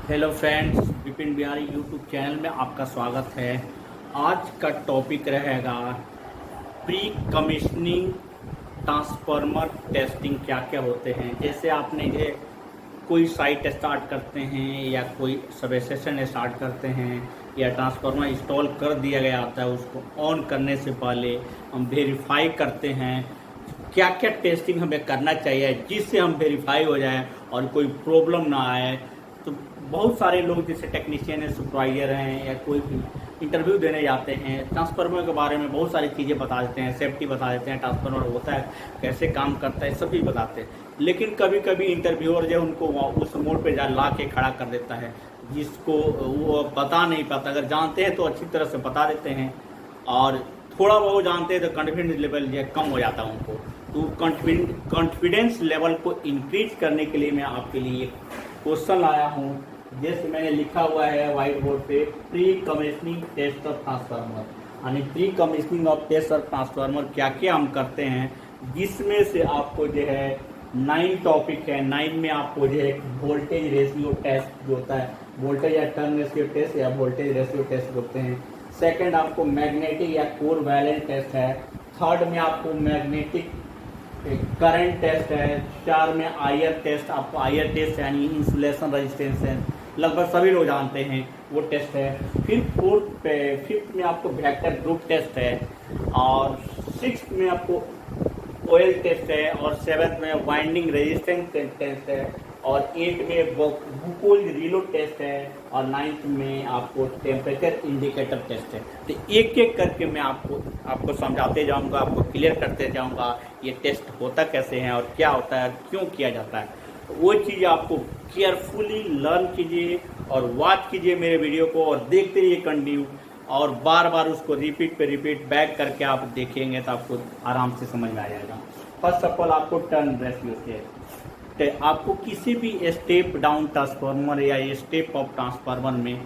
Hello friends, Vipin Bihari YouTube channel में आपका स्वागत है। आज का टॉपिक रहेगा प्री कमीशनिंग ट्रांसफार्मर टेस्टिंग क्या क्या होते हैं। जैसे आपने ये कोई साइट स्टार्ट करते हैं या कोई सबस्टेशन स्टार्ट करते हैं या ट्रांसफार्मर इंस्टॉल कर दिया गया आता है, उसको ऑन करने से पहले हम वेरीफाई करते हैं क्या क्या टेस्टिंग हमें करना चाहिए जिससे हम वेरीफाई हो जाए और कोई प्रॉब्लम ना आए। तो बहुत सारे लोग जैसे टेक्नीशियन हैं, सुपरवाइजर हैं या कोई भी इंटरव्यू देने जाते हैं, ट्रांसफार्मर के बारे में बहुत सारी चीज़ें बता देते हैं, सेफ्टी बता देते हैं, ट्रांसफार्मर होता है कैसे काम करता है, सभी बताते हैं। लेकिन कभी कभी इंटरव्यूअर जो उनको उस मोड़ पे ला के खड़ा कर देता है जिसको वो बता नहीं पाता। अगर जानते हैं तो अच्छी तरह से बता देते हैं और थोड़ा बहुत जानते हैं तो कॉन्फिडेंस लेवल जो कम हो जाता है उनको। तो कॉन्फिडेंस लेवल को इंक्रीज करने के लिए मैं आपके लिए क्वेश्चन लाया हूँ। जैसे मैंने लिखा हुआ है व्हाइट बोर्ड पे, pre commissioning test of transformer, यानी pre commissioning of test of transformer क्या क्या हम करते हैं, जिसमें से आपको जो है 9 टॉपिक है। 9 में आपको जो है वोल्टेज रेशियो टेस्ट जो होता है, वोल्टेज या टर्न रेशियो टेस्ट या वोल्टेज रेशियो टेस्ट होते हैं। सेकंड आपको मैग्नेटिक या कोर वैलेंट टेस्ट है। थर्ड में आपको मैग्नेटिक करंट टेस्ट है। 4 में आईआर टेस्ट, आपको आईआर टेस्ट यानी इंसुलेशन रेजिस्टेंस है, लगभग सभी लोग जानते हैं वो टेस्ट है। फिर फिफ्थ में आपको वेक्टर ग्रुप टेस्ट है और 6th में आपको ऑयल टेस्ट है और 7th में वाइंडिंग रेजिस्टेंस टेस्ट है और 8 में बुकोल रिलोड टेस्ट है और 9th में आपको टेम्परेचर इंडिकेटर टेस्ट है। तो एक एक करके मैं आपको समझाते जाऊंगा, आपको क्लियर करते जाऊंगा ये टेस्ट होता कैसे है और क्या होता है, क्यों किया जाता है। वो चीज़ आपको केयरफुली लर्न कीजिए और वॉच कीजिए मेरे वीडियो को और देखते रहिए कंटिन्यू, और बार बार उसको रिपीट बैक करके आप देखेंगे तो आपको आराम से समझ में आ जाएगा। फर्स्ट ऑफ ऑल आपको टर्न रेशियो टेस्ट, आपको किसी भी स्टेप डाउन ट्रांसफार्मर या स्टेप अप ट्रांसफार्मर में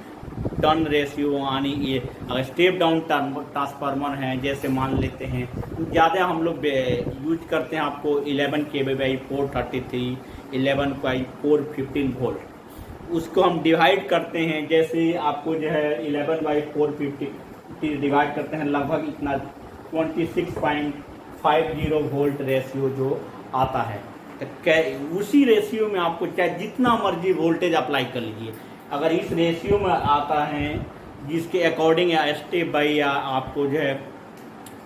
टर्न रेशियो, यानी ये अगर स्टेप डाउन ट्रांसफार्मर है, जैसे मान लेते हैं ज़्यादा हम लोग यूज करते हैं, आपको 11 kV/433, 11 बाई 415 वोल्ट, उसको हम डिवाइड करते हैं। जैसे आपको जो है 11/450 डिवाइड करते हैं, लगभग इतना 26.50 वोल्ट रेशियो जो आता है। तो उसी रेशियो में आपको चाहे जितना मर्जी वोल्टेज अप्लाई कर लीजिए, अगर इस रेशियो में आता है जिसके अकॉर्डिंग या स्टेप बाई या आपको जो है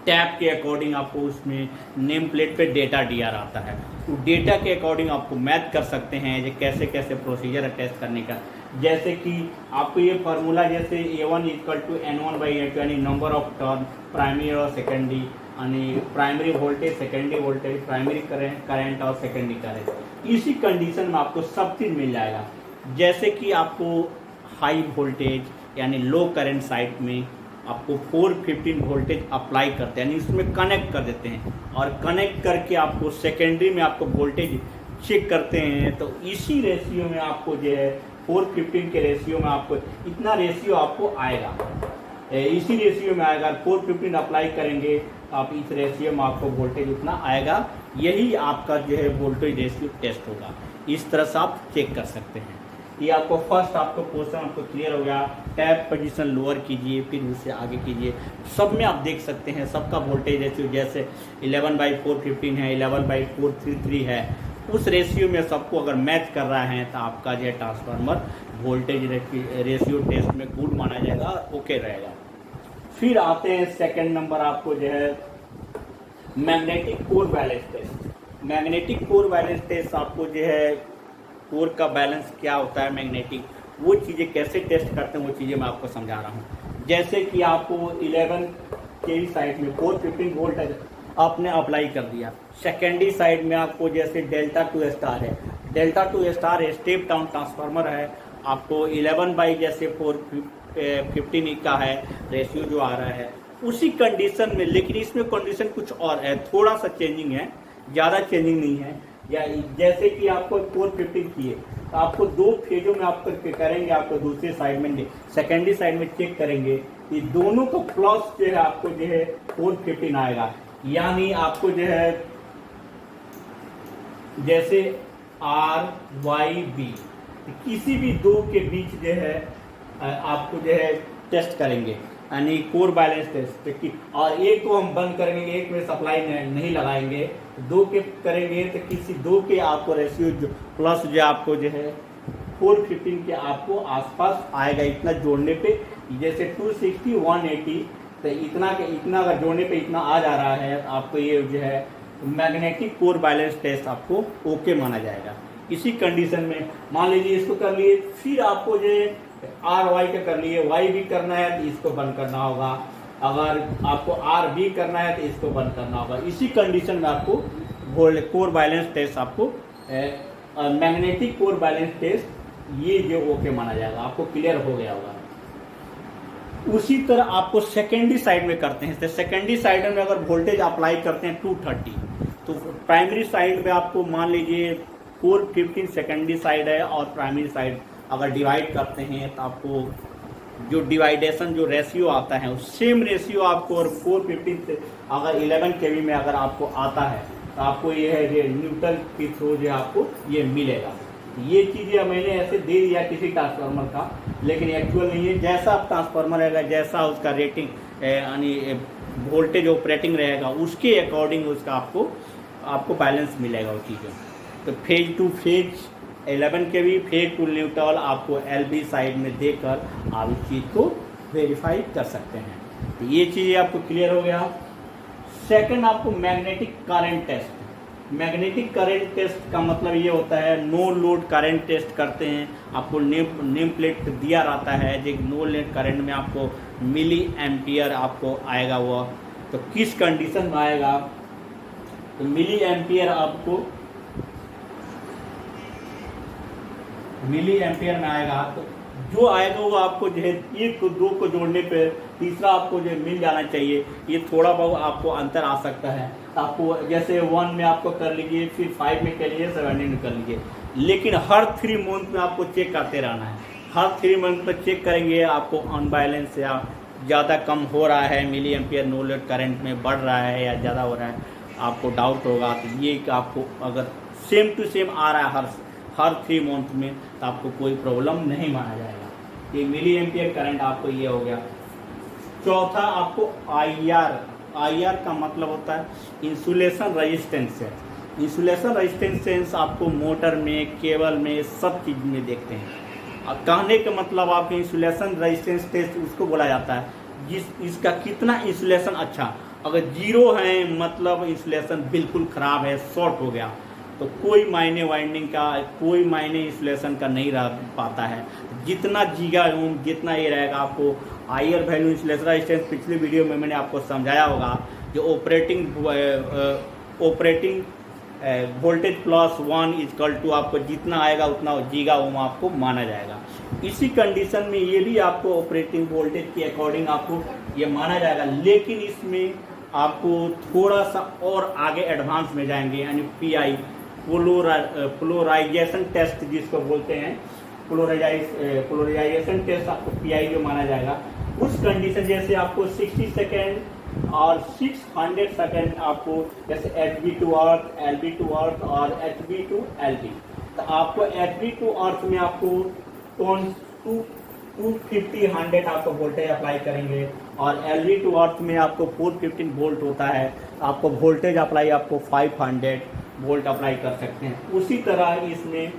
टैप के अकॉर्डिंग आपको उसमें नेम प्लेट पे डेटा दिया रहता है, तो डेटा के अकॉर्डिंग आपको मैथ कर सकते हैं ये कैसे कैसे प्रोसीजर है टेस्ट करने का। जैसे कि आपको ये फार्मूला, जैसे A1 = N1/A2, यानी नंबर ऑफ टर्न, प्राइमरी और सेकेंडरी, यानी primary voltage, secondary voltage, primary current और सेकेंडरी करंट। इसी कंडीशन में आपको सब चीज़ मिल जाएगा। जैसे कि आपको हाई वोल्टेज यानी लो करंट साइड में आपको 415 वोल्टेज अप्लाई करते हैं, यानी इसमें कनेक्ट कर देते हैं और कनेक्ट करके आपको सेकेंडरी में आपको वोल्टेज चेक करते हैं। तो इसी रेशियो में आपको जो है 415 के रेशियो में आपको इतना रेशियो आपको आएगा, इसी रेशियो में आएगा। 415 अप्लाई करेंगे तो आप इस रेशियो में आपको वोल्टेज उतना आएगा, यही आपका जो है वोल्टेज रेशियो टेस्ट होगा। इस तरह से आप चेक कर सकते हैं। ये आपको फर्स्ट आपको क्वेश्चन आपको क्लियर हो गया। टैप पोजीशन लोअर कीजिए, फिर उससे आगे कीजिए, सब में आप देख सकते हैं सबका वोल्टेज रेशियो। जैसे 11/415 है, 11/433 है, उस रेशियो में सबको अगर मैच कर रहा है तो आपका जो है ट्रांसफार्मर वोल्टेज रेशियो टेस्ट में गुड माना जाएगा, ओके रहेगा। फिर आते हैं सेकेंड नंबर, आपको जो है magnetic core balance test. Magnetic core balance test आपको जो है कोर का बैलेंस क्या होता है, मैग्नेटिक, वो चीज़ें कैसे टेस्ट करते हैं वो चीज़ें मैं आपको समझा रहा हूँ। जैसे कि आपको 11 के साइड में 415 वोल्ट आपने अप्लाई कर दिया, सेकेंडरी साइड में आपको जैसे डेल्टा टू स्टार है, delta to star step down transformer है, आपको 11/415 का है रेशियो जो आ रहा है उसी कंडीशन में। लेकिन इसमें कंडीशन कुछ और है, थोड़ा सा चेंजिंग है, ज़्यादा चेंजिंग नहीं है। या जैसे कि आपको 415 किए तो आपको 2 फेजों में आप करेंगे, आपको दूसरे साइड में सेकेंडरी साइड में चेक करेंगे, ये दोनों का प्लस जो है आपको जो है 415 आएगा। यानी आपको जो है जैसे RYB तो किसी भी दो के बीच जो है आपको जो है टेस्ट करेंगे, यानी कोर बैलेंस टेस्ट की, और एक को हम बंद करेंगे, एक में सप्लाई नहीं लगाएंगे, दो के करेंगे तो किसी दो के आपको रेशियो जो प्लस जो आपको जो है 415 के आपको आसपास आएगा इतना जोड़ने पे। जैसे 260 180 तो इतना के इतना अगर जोड़ने पे इतना आ जा रहा है आपको ये जो है मैग्नेटिक कोर बैलेंस टेस्ट आपको ओके माना जाएगा। इसी कंडीशन में मान लीजिए इसको कर लिए, फिर आपको जो आर वाई का कर लिए, वाई भी करना है तो इसको बंद करना होगा, अगर आपको आर बी करना है तो इसको बंद करना होगा। इसी कंडीशन में आपको कोर बैलेंस टेस्ट आपको मैग्नेटिक कोर बैलेंस टेस्ट ये जो ओके माना जाएगा। आपको क्लियर हो गया होगा। उसी तरह आपको सेकेंडरी साइड में करते हैं, तो सेकेंडरी साइड में अगर वोल्टेज अप्लाई करते हैं 230, तो प्राइमरी साइड में आपको मान लीजिए 415 सेकेंडरी साइड है, और प्राइमरी साइड अगर डिवाइड करते हैं तो आपको जो डिवाइडेशन जो रेशियो आता है उस सेम रेशियो आपको, और 415 से अगर 11 kV में अगर आपको आता है तो आपको ये है जो न्यूट्रल के थ्रू जो आपको ये मिलेगा। ये चीज़ें मैंने ऐसे दे दिया किसी ट्रांसफार्मर का, लेकिन एक्चुअल नहीं है। जैसा आप ट्रांसफार्मर रहेगा, जैसा उसका रेटिंग यानी वोल्टेज ऑपरेटिंग रहेगा, उसके अकॉर्डिंग उसका आपको बैलेंस मिलेगा वो चीज़ें। तो phase two phase 11 kV, phase two neutral आपको LV साइड में देकर आप इस चीज़ को वेरीफाई कर सकते हैं। तो ये चीज़ें आपको क्लियर हो गया। सेकंड आपको magnetic current test. Magnetic current test का मतलब ये होता है नो लोड करंट टेस्ट करते हैं। आपको नेम प्लेट दिया रहता है जो नो लोड करंट में आपको मिली एम्पियर आपको आएगा वो, तो किस कंडीशन में आएगा, तो मिली एम्पियर आपको मिली एम्पियर में आएगा। तो जो आएगा वो आपको जो है एक को दो को जोड़ने पे तीसरा आपको जो मिल जाना चाहिए। ये थोड़ा बहुत आपको अंतर आ सकता है, तो आपको जैसे 1 में आपको कर लीजिए, फिर 5 में कर लीजिए, 7 में कर लीजिए, लेकिन हर 3 मंथ में आपको चेक करते रहना है। हर 3 मंथ में चेक करेंगे आपको अनबैलेंस या ज़्यादा कम हो रहा है, milliampere no load current में बढ़ रहा है या ज़्यादा हो रहा है, आपको डाउट होगा। तो ये आपको अगर सेम टू सेम आ रहा है हर 3 मंथ में, तो आपको कोई प्रॉब्लम नहीं माना जाएगा। ये मिली एम्पियर करंट आपको ये हो गया। चौथा आपको IR का मतलब होता है इंसुलेशन रेजिस्टेंस है। इंसुलेशन रेजिस्टेंस आपको मोटर में, केबल में, सब चीज़ में देखते हैं। कहने का मतलब आपके इंसुलेशन रेजिस्टेंस टेस्ट उसको बोला जाता है इसका कितना इंसुलेशन अच्छा। अगर 0 है मतलब इंसुलेशन बिल्कुल ख़राब है, शॉर्ट हो गया, तो कोई मायने वाइंडिंग का, कोई मायने इंसुलेशन का नहीं रह पाता है। जितना गीगा ओम जितना ये रहेगा आपको IR वैल्यू इंसुलेशन रेजिस्टेंस पिछले वीडियो में मैंने आपको समझाया होगा। जो ऑपरेटिंग वोल्टेज +1 इक्वल टू आपको जितना आएगा उतना गीगा ओम आपको माना जाएगा। इसी कंडीशन में ये भी आपको ऑपरेटिंग वोल्टेज के अकॉर्डिंग आपको ये माना जाएगा, लेकिन इसमें आपको थोड़ा सा और आगे एडवांस में जाएंगे, यानी PI पोलराइजेशन टेस्ट जिसको बोलते हैं, पोलराइजेशन टेस्ट आपको PI जो माना जाएगा। उस कंडीशन जैसे आपको 60 सेकेंड और 600 सेकेंड आपको जैसे HV to earth, LV to earth और HV टू LV, तो आपको HV टू अर्थ में आपको 250 100 आपको वोल्टेज अप्लाई करेंगे, और LV टू अर्थ में आपको 415 वोल्ट होता है, आपको वोल्टेज अप्लाई आपको 500 वोल्ट अप्लाई कर सकते हैं। उसी तरह इसमें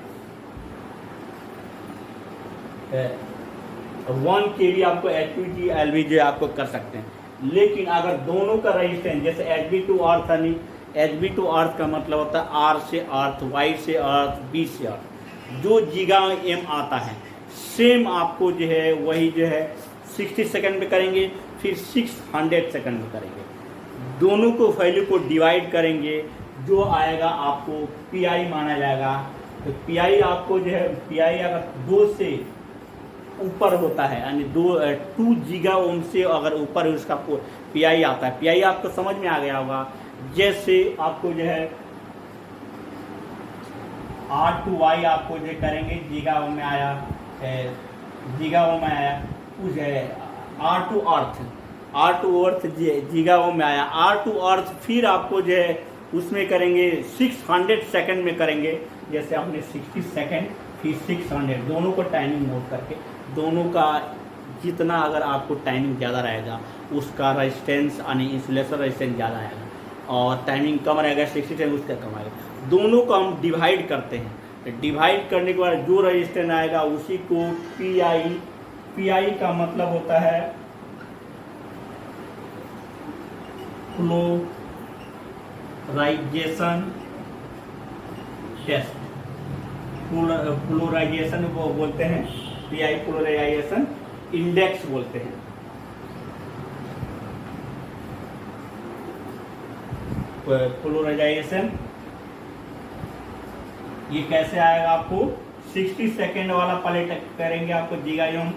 1 kV आपको HV LV जो आपको कर सकते हैं। लेकिन अगर दोनों का रेजिस्टेंस जैसे HV टू अर्थ, यानी HV टू अर्थ का मतलब होता है R से अर्थ, Y से अर्थ, B से अर्थ, जो गीगा M आता है सेम आपको जो है वही जो है 60 सेकंड में करेंगे, फिर 600 सेकंड में करेंगे। दोनों को वैल्यू को डिवाइड करेंगे, जो आएगा आपको PI माना जाएगा। तो PI आपको जो है PI अगर 2 से ऊपर होता है, यानी 2 गीगा ओम से अगर ऊपर उसका PI आता है। PI आपको समझ में आ गया होगा। जैसे आपको जो है R to Y आपको जो करेंगे गीगा ओम में आया, गीगा ओम में आया, उस R to अर्थ गीगा ओम में आया। R to अर्थ फिर आपको जो है उसमें करेंगे 600 सेकंड में करेंगे। जैसे आपने 60 सेकंड फिर 600, दोनों को टाइमिंग नोट करके दोनों का जितना अगर आपको टाइमिंग ज़्यादा रहेगा उसका रेजिस्टेंस यानी इंसुलेशन रेजिस्टेंस ज़्यादा आएगा, और टाइमिंग कम रहेगा 60 उसका कम आएगा। दोनों को हम डिवाइड करते हैं, तो डिवाइड करने के बाद जो रेजिस्टेंस आएगा उसी को पी का मतलब होता है पोलराइजेशन टेस्ट। पोलराइजेशन वो बोलते हैं, पीआई पोलराइजेशन इंडेक्स बोलते हैं। पोलराइजेशन ये कैसे आएगा, आपको 60 सेकेंड वाला पहले करेंगे आपको गीगा ओम,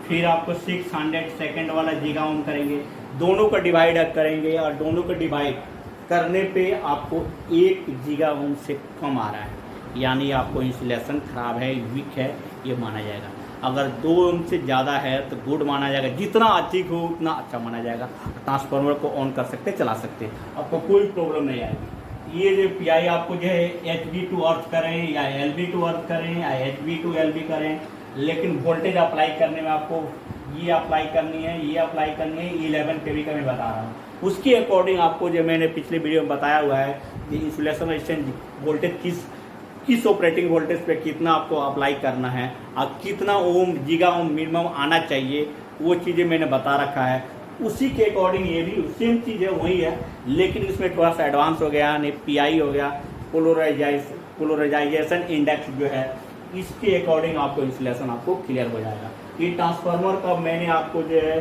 फिर आपको 600 सेकेंड वाला गीगा ओम करेंगे, दोनों को डिवाइड करेंगे और दोनों को डिवाइड करने पे आपको 1 गीगा ओम से कम आ रहा है, यानी आपको इंसुलेशन खराब है, वीक है, ये माना जाएगा। अगर 2 ओम से ज़्यादा है तो गुड माना जाएगा, जितना अधिक हो उतना अच्छा माना जाएगा। ट्रांसफार्मर को ऑन कर सकते, चला सकते, आपको कोई प्रॉब्लम नहीं आएगी। ये जो पीआई आपको जो है HV टू अर्थ करें या LV टू अर्थ करें या HV टू LV करें, लेकिन वोल्टेज अप्लाई करने में आपको ये अप्लाई करनी है, ये अप्लाई करनी है, 11 kV का मैं बता रहा हूँ। उसके अकॉर्डिंग आपको जो मैंने पिछले वीडियो में बताया हुआ है कि इंसुलेशन रेजिस्टेंस वोल्टेज किस ऑपरेटिंग वोल्टेज पे कितना आपको अप्लाई करना है और कितना ओम गीगा ओम मिनिमम आना चाहिए, वो चीज़ें मैंने बता रखा है। उसी के अकॉर्डिंग ये भी सेम चीज़ है, वही है, लेकिन इसमें थोड़ा सा एडवांस हो गया, यानी पीआई हो गया, पोलराइजेशन इंडेक्स जो है, इसके अकॉर्डिंग आपको इंसुलेशन आपको क्लियर हो जाएगा। ये ट्रांसफार्मर का मैंने आपको जो है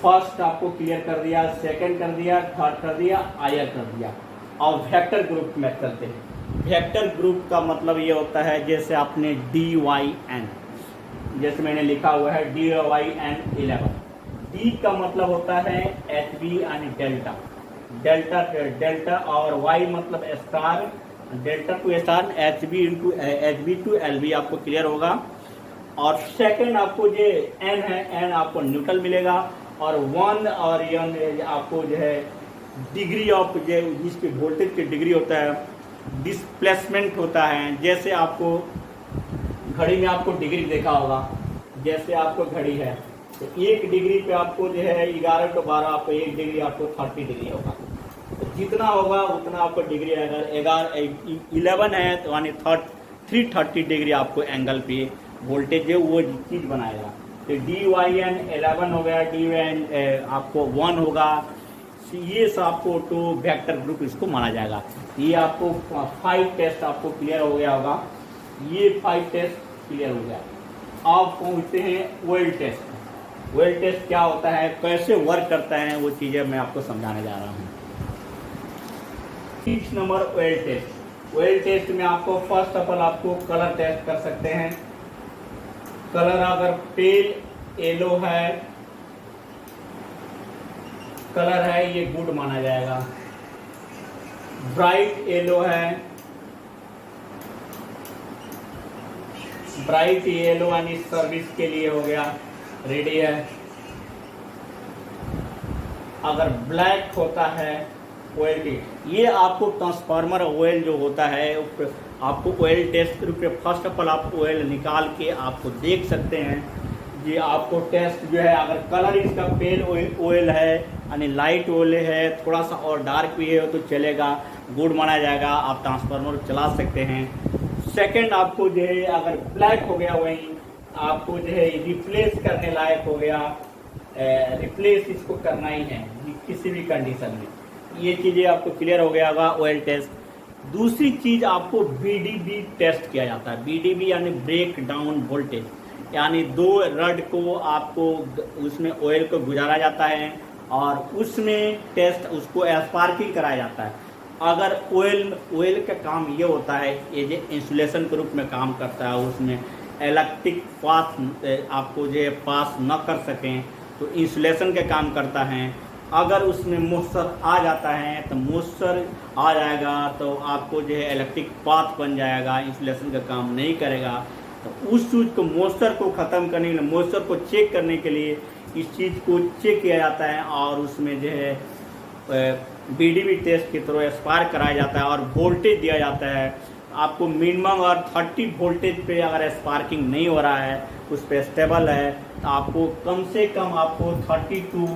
फर्स्ट आपको क्लियर कर दिया, सेकंड कर दिया, थर्ड कर दिया, आयर कर दिया। और वेक्टर ग्रुप में चलते हैं। वेक्टर ग्रुप का मतलब ये होता है जैसे आपने DYN, जैसे मैंने लिखा हुआ है DYN 11। D का मतलब होता है HV यानी डेल्टा, डेल्टा और Y मतलब star, delta to star, HV to LV आपको क्लियर होगा। और सेकंड आपको जो N है, N आपको न्यूट्रल मिलेगा, और 1 और N आपको जो है डिग्री ऑफ जो जिसकी वोल्टेज की डिग्री होता है, डिस्प्लेसमेंट होता है। जैसे आपको घड़ी में आपको डिग्री देखा होगा, जैसे आपको घड़ी है तो 1 डिग्री पे आपको जो है 11 to 12 आपको 1 डिग्री आपको 30 डिग्री होगा, तो जितना होगा उतना आपको डिग्री। अगर 11 है तो यानी 330 डिग्री आपको एंगल पे वोल्टेज है वो चीज़ बनाएगा। तो DYN 11 हो गया, DYN आपको 1 होगा, ये सब आपको तो वेक्टर ग्रुप इसको माना जाएगा। ये आपको 5 टेस्ट आपको क्लियर हो गया होगा, ये 5 टेस्ट क्लियर हो गया। अब पहुँचते हैं ऑयल टेस्ट। ऑयल टेस्ट क्या होता है, कैसे वर्क करता है, वो चीज़ें मैं आपको समझाने जा रहा हूँ। 6 number oil test. Oil test में आपको फर्स्ट ऑफ ऑल आपको कलर टेस्ट कर सकते हैं। कलर अगर पेल येलो है, कलर है, ये गुड माना जाएगा। ब्राइट येलो है, ब्राइट येलो यानी सर्विस के लिए हो गया, रेडी है। अगर ब्लैक होता है ऑयल टेस्ट, ये आपको ट्रांसफार्मर ऑयल जो होता है आपको ऑयल टेस्ट के फर्स्ट ऑफ ऑल आप ऑयल निकाल के आपको देख सकते हैं। ये आपको टेस्ट जो है, अगर कलर इसका पेल ऑयल है यानी लाइट ऑयल है, थोड़ा सा और डार्क भी है तो चलेगा, गुड माना जाएगा, आप ट्रांसफार्मर चला सकते हैं। सेकंड आपको जो है अगर ब्लैक हो गया, वहीं आपको जो है रिप्लेस करने लायक हो गया, रिप्लेस इसको करना ही है किसी भी कंडीशन में। ये चीज़ें आपको क्लियर हो गया होगा ऑयल टेस्ट। दूसरी चीज़ आपको BDB टेस्ट किया जाता है। BDB यानी ब्रेक डाउन वोल्टेज, यानी 2 रड को आपको उसमें ऑयल को गुजारा जाता है और उसमें टेस्ट उसको स्पार्किंग कराया जाता है। अगर ऑयल का काम ये होता है, ये जो इंसुलेशन के रूप में काम करता है, उसमें इलेक्ट्रिक पास आपको जो पास न कर सकें तो इंसुलेशन का काम करता है। अगर उसमें मॉइस्चर आ जाता है तो मॉइस्चर आ जाएगा तो आपको जो है इलेक्ट्रिक पाथ बन जाएगा, इंसुलेशन का काम नहीं करेगा। तो उस चीज़ को मॉइस्चर को ख़त्म करने के लिए, मॉइस्चर को चेक करने के लिए इस चीज़ को चेक किया जाता है और उसमें जो है बीडीबी टेस्ट के थ्रू स्पार्क कराया जाता है और वोल्टेज दिया जाता है आपको मिनिमम। और 30 वोल्टेज पे अगर स्पार्किंग नहीं हो रहा है, उस पर स्टेबल है, तो आपको कम से कम आपको 30 टू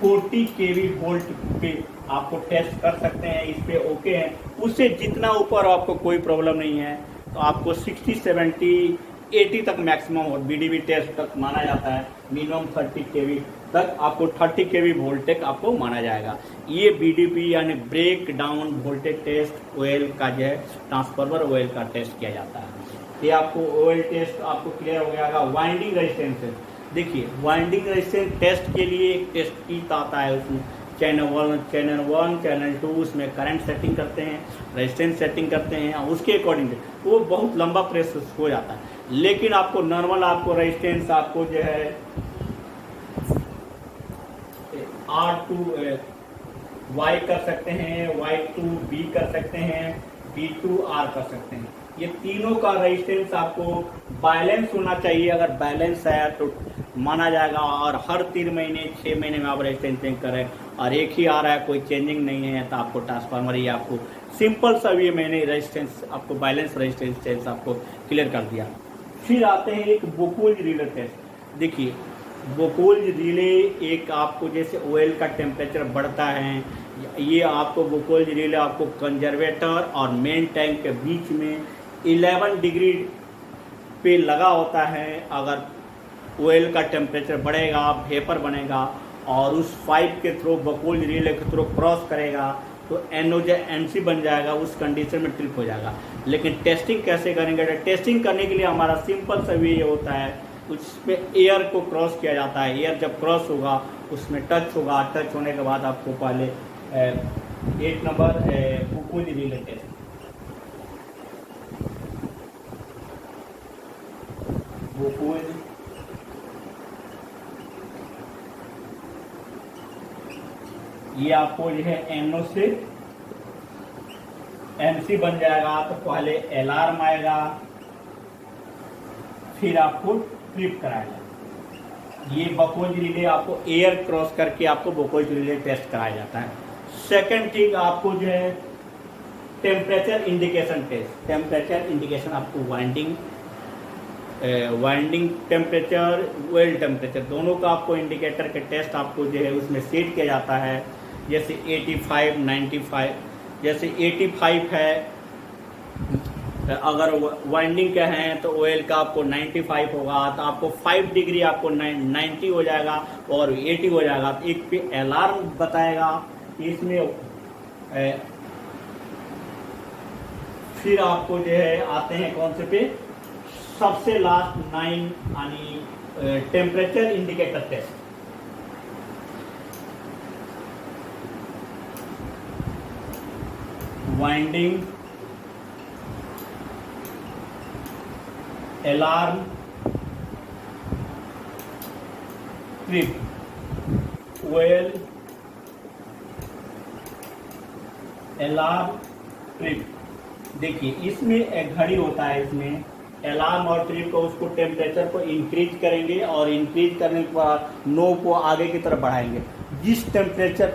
40 केवी वोल्ट पे आपको टेस्ट कर सकते हैं। इस पे ओके है। उससे जितना ऊपर आपको कोई प्रॉब्लम नहीं है, तो आपको 60, 70, 80 तक मैक्सिमम बीडीबी टेस्ट तक माना जाता है। मिनिमम 30 केवी तक आपको 30 केवी वोल्टेज आपको माना जाएगा। ये बीडीबी यानी breakdown voltage test oil का जो है ट्रांसफार्मर ऑयल का टेस्ट किया जाता है। ये आपको ऑयल टेस्ट आपको क्लियर हो गया। वाइंडिंग रेजिस्टेंस, देखिए वाइंडिंग रेजिस्टेंस टेस्ट के लिए एक टेस्ट किट आता है, उसमें चैनल 1, चैनल 2, उसमें करंट सेटिंग करते हैं, रेजिस्टेंस सेटिंग करते हैं, उसके अकॉर्डिंग वो बहुत लंबा प्रोसेस हो जाता है। लेकिन आपको नॉर्मल आपको रेजिस्टेंस आपको जो है R to Y कर सकते हैं, Y to B कर सकते हैं, B to R कर सकते हैं। ये तीनों का रेजिस्टेंस आपको बैलेंस होना चाहिए। अगर बैलेंस है तो माना जाएगा। और हर 3 महीने 6 महीने में आप रेजिस्टेंस चेंज करें, और एक ही आ रहा है, कोई चेंजिंग नहीं है, तो आपको ट्रांसफार्मर ही आपको सिंपल सा ये मैंने रेजिस्टेंस आपको बैलेंस रेजिस्टेंस टेस्ट आपको क्लियर कर दिया। फिर आते हैं एक बोकोल्ज रिले टेस्ट। देखिए बोकोल्ज रिले एक आपको जैसे ऑयल का टेम्परेचर बढ़ता है, ये आपको बोकोल्ज रिले आपको कंजर्वेटर और मेन टैंक के बीच में 11 डिग्री पे लगा होता है। अगर ऑयल का टेम्परेचर बढ़ेगा, वेपर बनेगा और उस पाइप के थ्रू बोकोल्ज रिले के थ्रू क्रॉस करेगा, तो NOJ बन जाएगा। उस कंडीशन में ट्रिप हो जाएगा। लेकिन टेस्टिंग कैसे करेंगे? टेस्टिंग करने के लिए हमारा सिंपल सा वे ये होता है, उसमें एयर को क्रॉस किया जाता है। एयर जब क्रॉस होगा उसमें टच होगा, टच होने के बाद आपको पहले 1 नंबर बोकोल्ज रिले टेस्ट, बोकोल्ज ये आपको जो है NO से MC बन जाएगा। तो पहले अलार्म आएगा, फिर आपको ट्रिप कराएगा। ये बोकोल्ज रिले आपको एयर क्रॉस करके आपको बोकोल्ज रिले टेस्ट कराया जाता है। सेकंड थिंग आपको जो है temperature indication test. Temperature indication आपको वाइंडिंग टेम्परेचर, ऑयल टेम्परेचर, दोनों का आपको इंडिकेटर के टेस्ट आपको जो है उसमें सेट किया जाता है। जैसे 85, 95, जैसे 85 है, अगर वाइंडिंग का है तो ऑयल का आपको 95 होगा, तो आपको 5 डिग्री आपको 90 हो जाएगा और 80 हो जाएगा। तो एक पे अलार्म बताएगा इसमें। फिर आपको जो है आते हैं कौन से पे, सबसे लास्ट 9 यानी temperature indicator test. Winding, alarm, trip, oil, alarm, trip. देखिए इसमें एक घड़ी होता है, इसमें अलार्म और ट्रिप को उसको टेम्परेचर को इंक्रीज करेंगे और इंक्रीज करने के बाद नोब को आगे की तरफ बढ़ाएंगे। जिस टेम्परेचर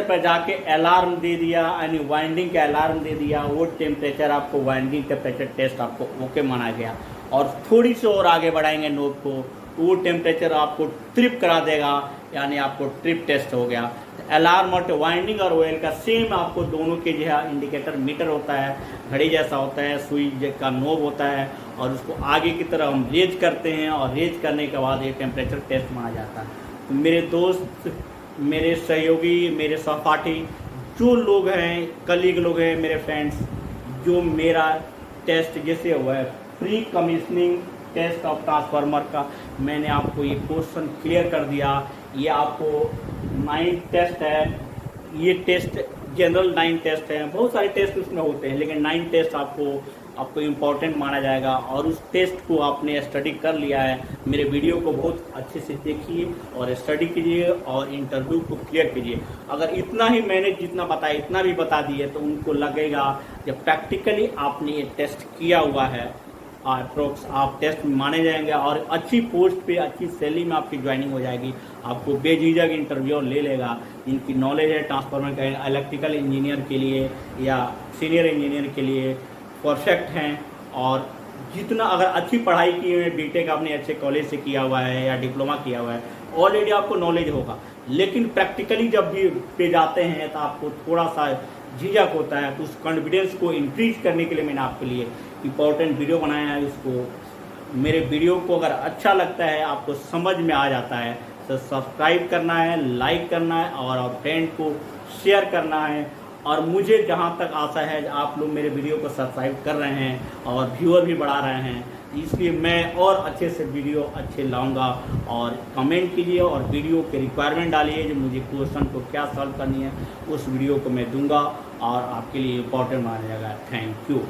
पर जाके अलार्म दे दिया, यानी वाइंडिंग का अलार्म दे दिया, वो टेम्परेचर आपको वाइंडिंग टेम्परेचर टेस्ट आपको ओके माना गया। और थोड़ी सी और आगे बढ़ाएंगे नोब को, वो टेम्परेचर आपको ट्रिप करा देगा, यानी आपको ट्रिप टेस्ट हो गया। अलार्म और वाइंडिंग और ऑयल का सेम आपको दोनों के जो है इंडिकेटर मीटर होता है, घड़ी जैसा होता है, सुई का नोब होता है, और उसको आगे की तरफ हम रेज करते हैं और रेज करने के बाद ये टेम्परेचर टेस्ट माना जाता है। तो मेरे दोस्त, मेरे सहयोगी, मेरे सहपाठी जो लोग हैं, कलीग लोग हैं, मेरे फ्रेंड्स, जो मेरा टेस्ट जैसे हुआ है pre commissioning test of transformer का, मैंने आपको ये क्वेश्चन क्लियर कर दिया। ये आपको 9 टेस्ट है। ये टेस्ट जनरल 9 टेस्ट हैं, बहुत सारे टेस्ट उसमें होते हैं, लेकिन 9 टेस्ट आपको इम्पोर्टेंट माना जाएगा। और उस टेस्ट को आपने स्टडी कर लिया है, मेरे वीडियो को बहुत अच्छे से देखिए और स्टडी कीजिए और इंटरव्यू को क्लियर कीजिए। अगर इतना ही मैंने जितना बताया इतना भी बता दिए, तो उनको लगेगा जब प्रैक्टिकली आपने ये टेस्ट किया हुआ है अप्रोक्स आप टेस्ट में माने जाएंगे और अच्छी पोस्ट पे अच्छी सैलरी में आपकी ज्वाइनिंग हो जाएगी। आपको बेझिझक इंटरव्यू ले लेगा। इनकी नॉलेज है ट्रांसफार्मर का, इलेक्ट्रिकल इंजीनियर के लिए या सीनियर इंजीनियर के लिए परफेक्ट हैं। और जितना अगर अच्छी पढ़ाई की है, बीटेक आपने अच्छे कॉलेज से किया हुआ है या डिप्लोमा किया हुआ है, ऑलरेडी आपको नॉलेज होगा। लेकिन प्रैक्टिकली जब भी पे जाते हैं तो आपको थोड़ा सा झिझक होता है। तो उस कॉन्फिडेंस को इंक्रीज करने के लिए मैंने आपके लिए इम्पोर्टेंट वीडियो बनाया है। इसको मेरे वीडियो को अगर अच्छा लगता है, आपको समझ में आ जाता है, तो सब्सक्राइब करना है, लाइक करना है और फ्रेंड को शेयर करना है। और मुझे जहाँ तक आशा है आप लोग मेरे वीडियो को सब्सक्राइब कर रहे हैं और व्यूअर भी बढ़ा रहे हैं, इसलिए मैं और अच्छे से वीडियो अच्छे लाऊंगा। और कमेंट कीजिए और वीडियो के रिक्वायरमेंट डालिए, जो मुझे क्वेश्चन को क्या सॉल्व करनी है उस वीडियो को मैं दूंगा और आपके लिए इम्पोर्टेंट माना जाएगा। Thank you.